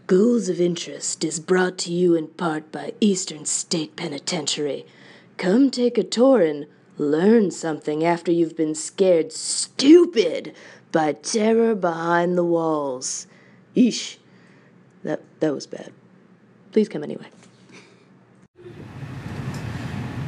Ghouls of Interest is brought to you in part by Eastern State Penitentiary. Come take a tour and learn something after you've been scared stupid by terror behind the walls. Eesh. That was bad. Please come anyway.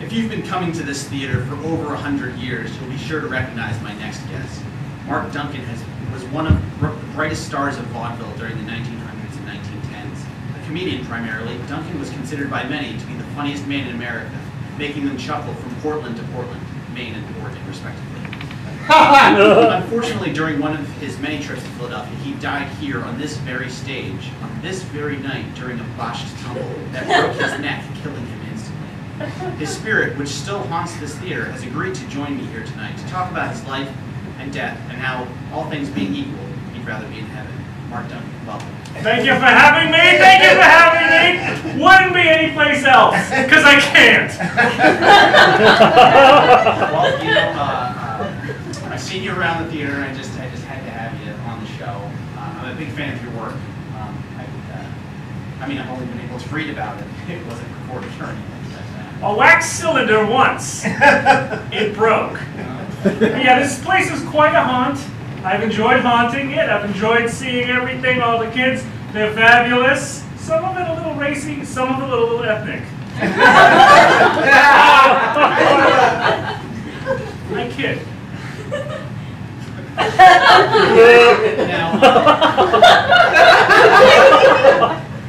If you've been coming to this theater for over 100 years, you'll be sure to recognize my next guest. Mark Duncan was one of the brightest stars of vaudeville during the 1900s and 1910s. A comedian primarily, Duncan was considered by many to be the funniest man in America, making them chuckle from Portland to Portland, Maine and Oregon, respectively. Unfortunately, during one of his many trips to Philadelphia, he died here on this very stage, on this very night, during a botched tumble that broke his neck, killing him instantly. His spirit, which still haunts this theater, has agreed to join me here tonight to talk about his life and death, and how, all things being equal, he'd rather be in heaven. Mark Duncan, welcome. Thank you for having me! Thank you for having me! Wouldn't be anyplace else, because I can't! Well, you know, I've seen you around the theater, and I just had to have you on the show. I'm a big fan of your work. I mean, I've only been able to read about it. It wasn't recorded or anything. A wax cylinder once. It broke. Yeah, this place is quite a haunt. I've enjoyed haunting it. I've enjoyed seeing everything, all the kids. They're fabulous. Some of it a little racy, some of it a little ethnic. I kid. Now,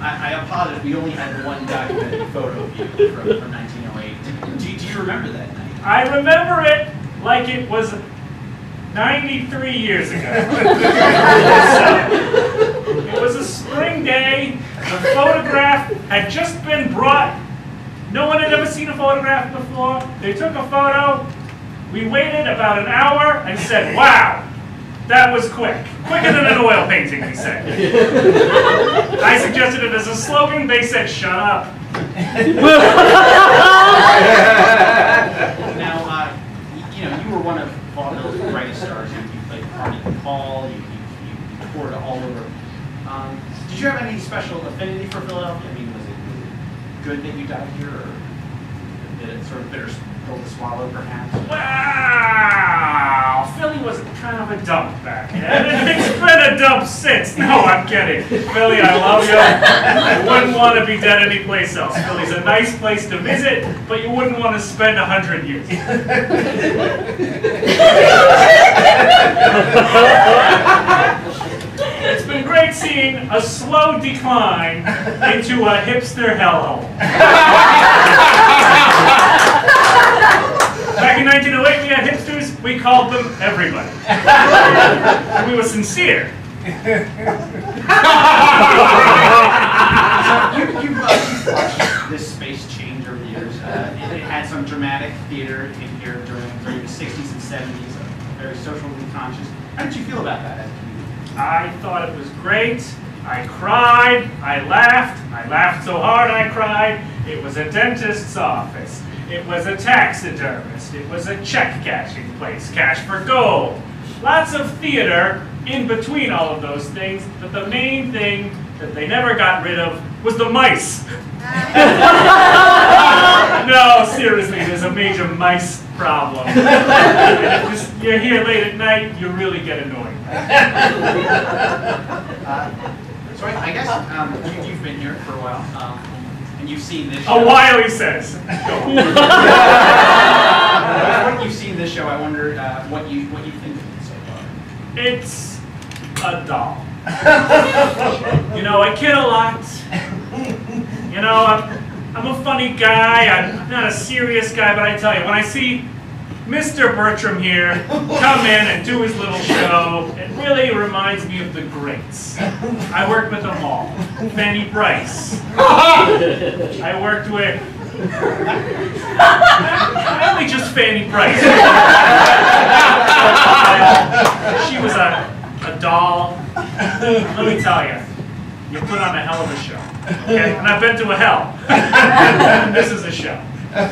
I apologize, we only had one documented photo of you from 1908. Do you remember that night? I remember it like it was 93 years ago. It was a spring day. The photograph had just been brought. No one had ever seen a photograph before. They took a photo. We waited about an hour and said, wow, that was quick. Quicker than an oil painting, we said. I suggested it as a slogan. They said, shut up. Now, you were one of vaudeville's brightest stars. You played Carnegie Hall. You toured all over. Did you have any special affinity for Philadelphia? I mean, was it good that you died here, or did it sort of bitter pill to swallow, perhaps? Wow! Philly was kind of a dump back then, and it's been a dump since. No, I'm kidding. Philly, I love you. I wouldn't want to be dead anyplace else. Philly's a nice place to visit, but you wouldn't want to spend 100 years. It's been great seeing a slow decline into a hipster hellhole. Back in 1908, we had hipsters. We called them everybody. And we were sincere. You've watched this space change over the years. It had some dramatic theater in here during the 60s and 70s, very socially conscious. How did you feel about that as a comedian? I thought it was great. I cried. I laughed. I laughed so hard I cried. It was a dentist's office. It was a taxidermist. It was a check-cashing place, cash for gold. Lots of theater in between all of those things, but the main thing that they never got rid of was the mice. No, seriously, there's a major mice problem. And if you're here late at night, you really get annoyed. So I guess you've been here for a while. And you've seen this show. A while, he says. When you've seen this show, I wonder what you think of it so far. It's a doll. You know, I kid a lot. You know, I'm a funny guy. I'm not a serious guy, but I tell you, when I see Mr. Bertram here come in and do his little show, it really reminds me of the greats. I worked with them all. Fanny Bryce. I worked with... Only just Fanny Bryce. She was a doll. Let me tell you, you put on a hell of a show. Okay? And I've been to a hell. This is a show. I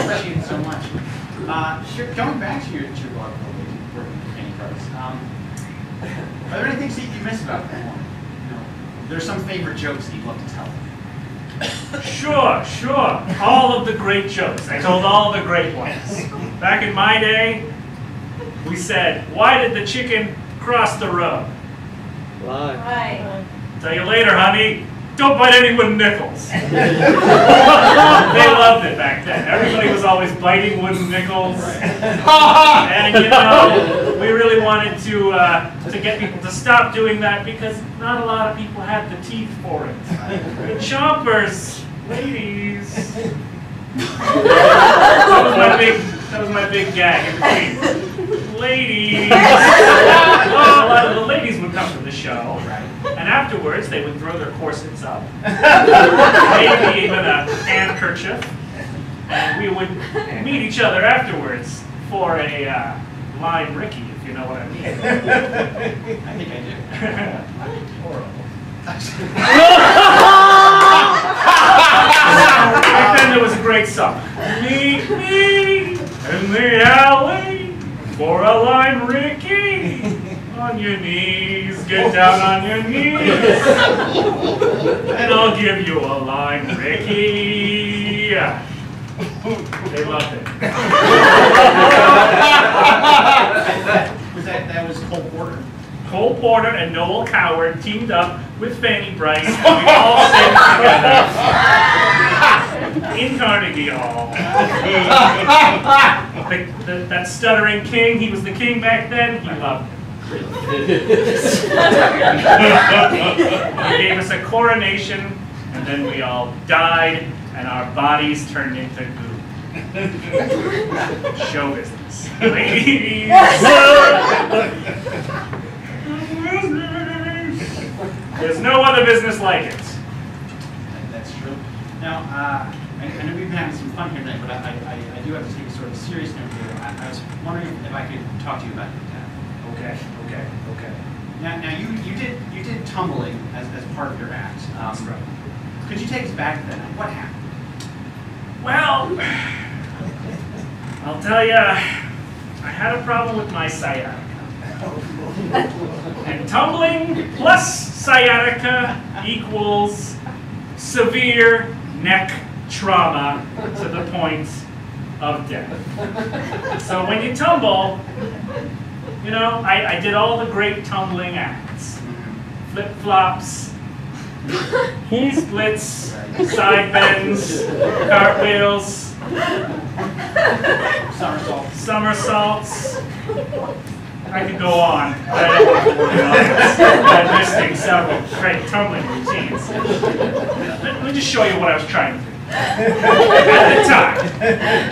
appreciate it so much. Going back to your blog working with Fanny Bryce, are there any things that you miss about that one? There's some favorite jokes that you'd love to tell. Sure, sure. All of the great jokes. I told all the great ones. Back in my day, we said, why did the chicken cross the road? Why? Right. Tell you later, honey. Don't bite anyone with nickels. They loved it back then. Everybody was always biting wooden nickels. And you know, we really wanted to get people to stop doing that because not a lot of people had the teeth for it. The chompers, ladies. That was my big gag in between. Ladies. A lot of the ladies would come to the show. And afterwards, they would throw their corsets up, maybe even a handkerchief, and we would meet each other afterwards for a line Ricky, if you know what I mean. I think I do. Horrible. Back then there was a great song. Meet me in the alley for a line Ricky. On your knees, get down on your knees, and I'll give you a line, Ricky. They loved it. That was Cole Porter. Cole Porter and Noel Coward teamed up with Fanny Brice, and we all sang together in Carnegie Hall. That stuttering king, he was the king back then, he loved it. He gave us a coronation, and then we all died, and our bodies turned into goo. Show business. Ladies! There's no other business like it. That's true. Now, I know we've been having some fun here tonight, but I do have to take a sort of serious note here. I was wondering if I could talk to you about your dad. Okay. Now you did tumbling as part of your act. That's right. Could you take us back to that? What happened? Well, I'll tell you, I had a problem with my sciatica. And tumbling plus sciatica equals severe neck trauma to the point of death. So when you tumble, you know, I did all the great tumbling acts. Flip-flops, splits, side bends, cartwheels, somersaults. I could go on. I'm listing several great tumbling routines. Let me just show you what I was trying to do.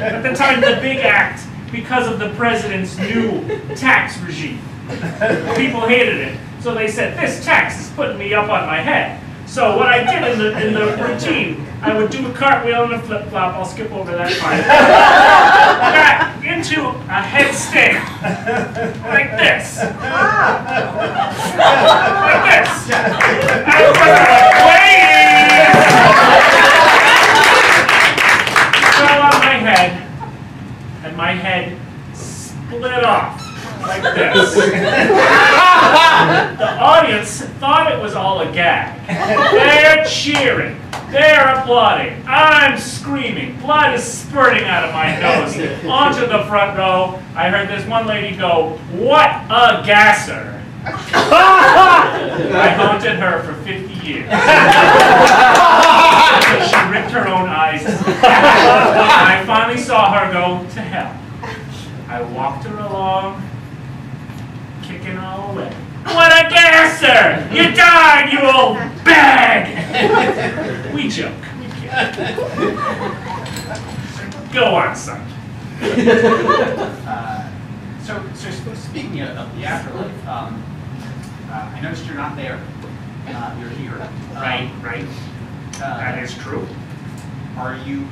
At the time, the big act, because of the president's new tax regime, people hated it. So they said, this tax is putting me up on my head. So what I did in the routine, I would do a cartwheel and a flip-flop. I'll skip over that part. Got into a headstand. Like this. Like this. I was fell on my head, and my head split off. Like this. The audience thought it was all a gag. They're cheering. They're applauding. I'm screaming. Blood is spurting out of my nose. Onto the front row. I heard this one lady go, "What a gasser." I haunted her for 50 years. She ripped her own eyes out. I finally saw her go to hell. I walked her along, kicking all away. What a gasser! You died, you old bag! We joke. We kid. Go on, son. So speaking of the afterlife, I noticed you're not there. You're here. Right. That is true. Are you? Do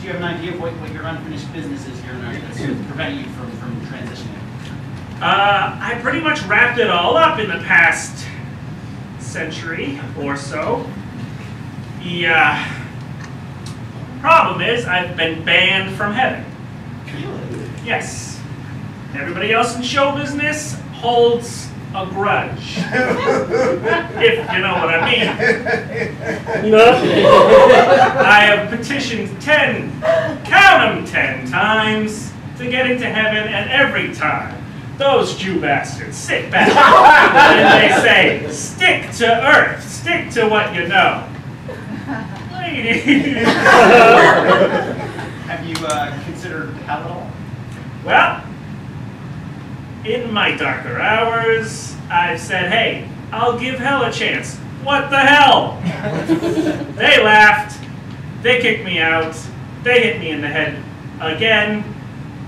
you have an idea of what your unfinished business is here that's preventing you from transitioning? I pretty much wrapped it all up in the past century or so. The problem is I've been banned from heaven. Yes. Everybody else in show business holds a grudge. If you know what I mean. I have petitioned 10 times to get into heaven, and every time those Jew bastards sit back and they say, stick to earth, stick to what you know. Ladies. Have you considered hell at all? Well, in my darker hours, I've said, hey, I'll give hell a chance. What the hell? They laughed. They kicked me out. They hit me in the head again.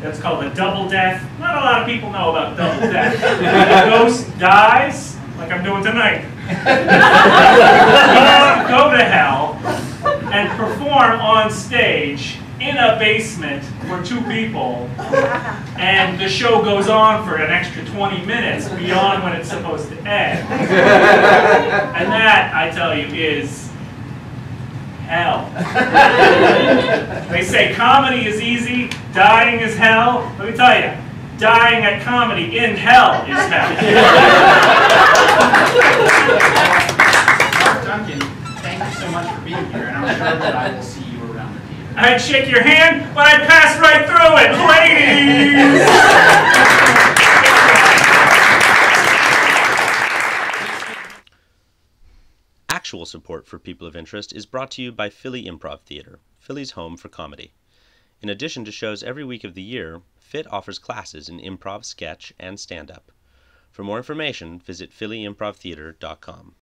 That's called a double death. Not a lot of people know about double death. The ghost dies, like I'm doing tonight. You go to hell and perform on stage in a basement for 2 people, and the show goes on for an extra 20 minutes beyond when it's supposed to end. And that, I tell you, is hell. They say comedy is easy, dying is hell. Let me tell you, dying at comedy in hell is hell. Mark Duncan, thank you so much for being here, and I'm sure that I will see you around the theater. I'd shake your hand, but I'd pass right through it. Ladies! Actual support for People of Interest is brought to you by Philly Improv Theater, Philly's home for comedy. In addition to shows every week of the year, PHIT offers classes in improv, sketch, and stand-up. For more information, visit phillyimprovtheater.com.